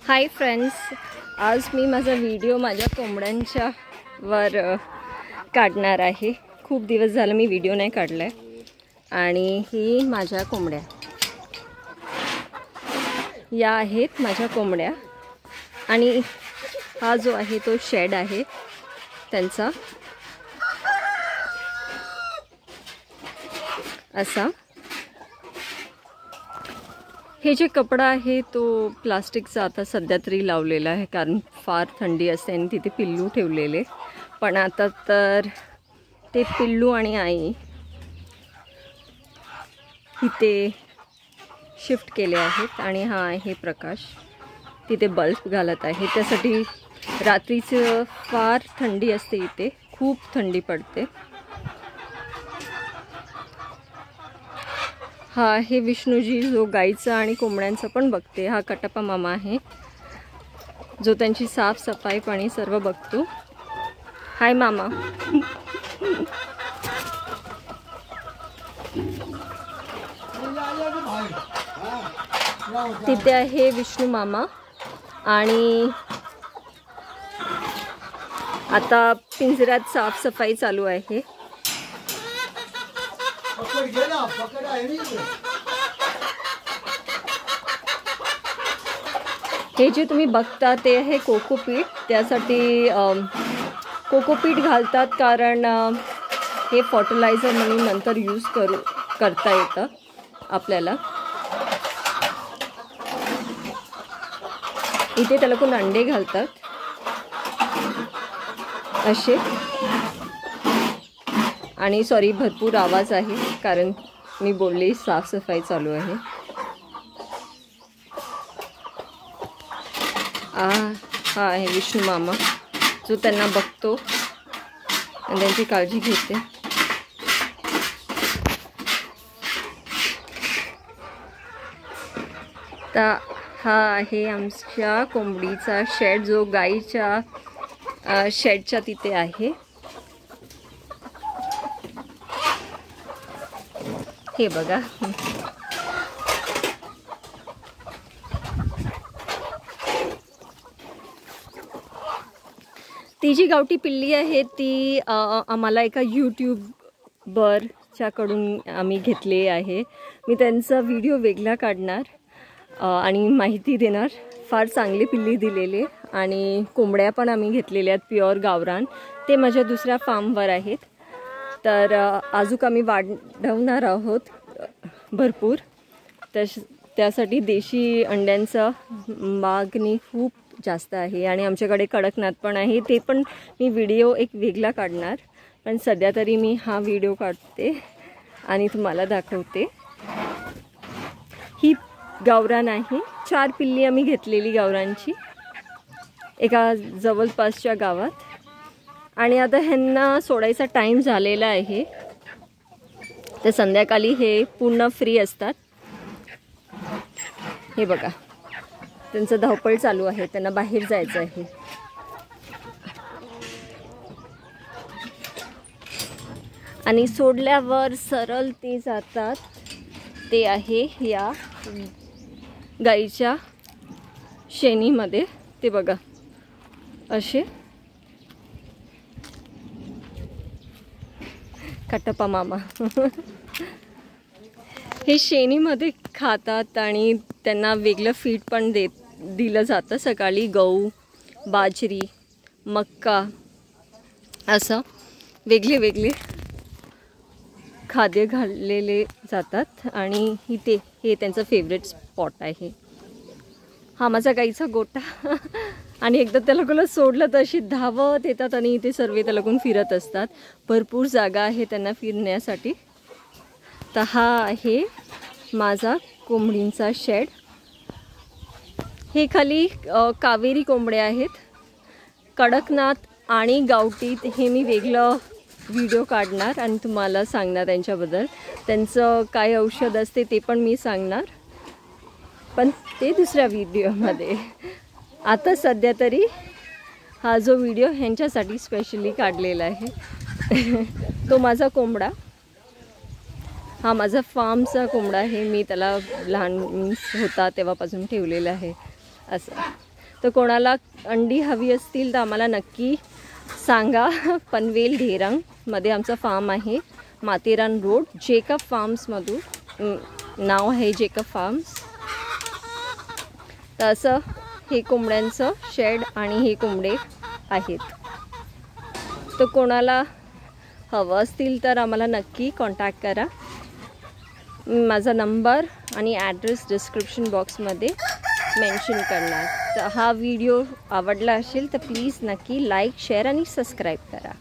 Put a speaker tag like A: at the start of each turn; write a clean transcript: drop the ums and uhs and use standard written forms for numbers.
A: Hi friends, आज मी माझा video माझ्या कोंबड्यांच्या वर काढणार आहे। खूप दिवस झाले मी व्हिडिओ नाही काढलाय आणि ही माझ्या कोंबड्या या आहेत माझ्या कोंबड्या आणि हा जो आहे तो शेड आहे त्यांचा असा। हे जे कपडा आहे तो प्लास्टिकचा आता सध्या तरी लावलेला आहे कारण फार थंडी असते आणि तिथे पिल्लू ठेवलेले, पण आता तर ते पिल्लू आणि आई इथे शिफ्ट केले आहेत आणि हा आहे प्रकाश तिथे बल्ब घालत आहे। त्यासाठी रात्रीचं फार थंडी असते, इथे खूप थंडी पडते। हा आहे विष्णूजी जो गाईचा आणि कोंबड्यांचा पण बघते। हा कटप्पा मामा आहे जो त्यांची साफसफाई पाणी सर्व बघतो। हाय मामा। तिथे आहे विष्णू मामा आणि आता पिंजऱ्यात साफसफाई चालू आहे। हे जे तुम्ही बघता ते आहे कोकोपीट। त्यासाठी कोकोपीट घालतात कारण हे फर्टिलायझर म्हणून नंतर यूज करता येतं आपल्याला। इथे त्याला कोण अंडे घालतात असे। आणि सॉरी भरपूर आवाज आहे कारण मी बोलले साफसफाई चालू आहे। हा आहे विष्णू मामा जो त्यांना बघतो आणि त्यांची काळजी घेते। तर हा आहे आमच्या कोंबडीचा शेड जो गाईच्या शेडच्या तिथे आहे। हे बघा, ती जी गावठी पिल्ली आहे ती आम्हाला एका यूट्यूबरच्याकडून आम्ही घेतली आहे। मी त्यांचा व्हिडिओ वेगळा काढणार आणि माहिती देणार। फार चांगली पिल्ली दिलेली आणि कोंबड्या पण आम्ही घेतलेल्या आहेत प्युअर गावरान। ते माझ्या दुसऱ्या फार्मवर आहेत, तर अजून आम्ही वाढवणार आहोत भरपूर। त्यासाठी देशी अंड्यांचा मागणी खूप जास्त आहे आणि आमच्याकडे कडकनाथ पण आहे। ते पण मी व्हिडिओ एक वेगळा काढणार, पण सध्या तरी मी हा व्हिडिओ काढते आणि तुम्हाला दाखवते। ही गावरान आहे। 4 पिल्ली आम्ही घेतलेली गावरांची एका जवळपासच्या गावात आणि आता ह्यांना सोडायचा टाइम झालेला आहे। तर संध्याकाळी हे पूर्ण फ्री असतात। हे बघा, त्यांचं धावपळ चालू आहे, त्यांना बाहेर जायचं आहे। आणि सोडल्यावर सरळ ते जातात, ते आहे या गाईच्या शेणीमध्ये। ते बघा असे कटप्पा मामा हे शेणीमध्ये खातात आणि त्यांना वेगळं फीड पण दिलं जातं। सकाळी गहू, बाजरी, मक्का असं वेगळे वेगळे खाद्य घाललेले जातात आणि इथे हे त्यांचं फेवरेट स्पॉट आहे। हा माझा गाईचा गोटा आणि एकदा त्या लोकांना सोडलं तर अशी धावत येतात आणि इथे सर्व त्या लोकं फिरत असतात। भरपूर जागा आहे त्यांना फिरण्यासाठी। तर हा आहे माझा कोंबडींचा शेड। हे खाली कावेरी कोंबड्या आहेत। कडकनाथ आणि गावठी हे मी वेगळं व्हिडिओ काढणार आणि तुम्हाला सांगणार त्यांच्याबद्दल। त्यांचं काय औषध असते ते पण मी सांगणार, पण ते दुसऱ्या व्हिडिओमध्ये। आता सध्या तरी हा जो व्हिडिओ ह्यांच्यासाठी स्पेशली काढलेला आहे तो माझा कोंबडा। हा माझा फार्मचा कोंबडा आहे, मी त्याला लहान होता तेव्हापासून ठेवलेला आहे असं। तर कोणाला अंडी हवी असतील तर आम्हाला नक्की सांगा. पनवेल ढेरंगमध्ये आमचं फार्म आहे, माथेरान रोड, जेकब फार्म्समधून नाव आहे जेकब फार्म्स. तर असं हे कोंबड्यांचं शेड आणि हे कोंबडे आहेत. तर कोणाला हवं असतील तर आम्हाला नक्की कॉन्टॅक्ट करा. माझा नंबर आणि ॲड्रेस डिस्क्रिप्शन बॉक्समध्ये मेन्शन करणार. तर हा व्हिडिओ आवडला असेल तर प्लीज नक्की लाईक, शेअर आणि सबस्क्राईब करा.